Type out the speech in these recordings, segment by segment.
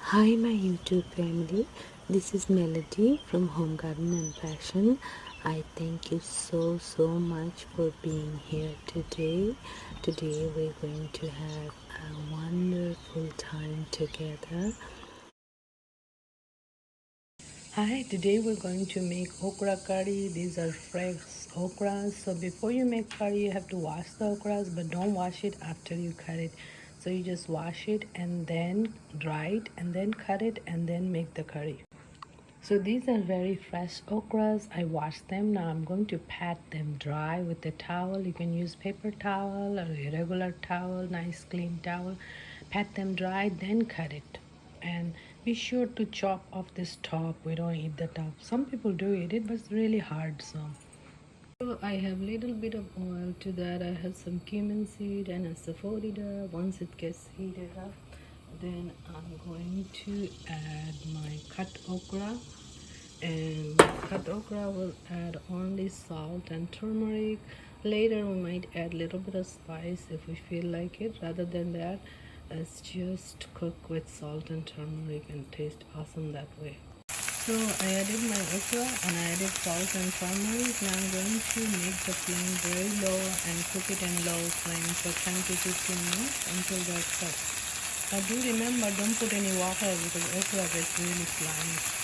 Hi my YouTube family, this is Melody from Home Garden and Fashion. I thank you so much for being here today. Today we're going to have a wonderful time together. Hi, today we're going to make okra curry. These are fresh okras. So before you make curry, you have to wash the okras, but don't wash it after you cut it. So you just wash it and then dry it and then cut it and then make the curry. So these are very fresh okras. I washed them. Now I'm going to pat them dry with a towel. You can use paper towel or a regular towel, nice clean towel. Pat them dry, then cut it. And be sure to chop off this top. We don't eat the top. Some people do eat it, but it's really hard. So I have little bit of oil. To that I have some cumin seed and a saffrida. Once it gets heated up, then I'm going to add my cut okra, and cut okra will add only salt and turmeric. Later we might add a little bit of spice if we feel like it. Rather than that, it's just cook with salt and turmeric and taste awesome that way. So I added my okra and I added salt and turmeric. Now I'm going to make the flame very low and cook it in low flame for 10 to 15 minutes until they're cooked. Now do remember, don't put any water because okra gets really slimy.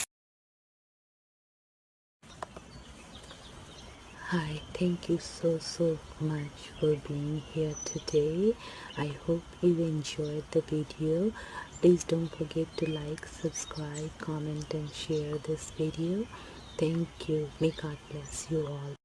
Hi, thank you so much for being here today. I hope you enjoyed the video. Please don't forget to like, subscribe, comment and share this video. Thank you. May God bless you all.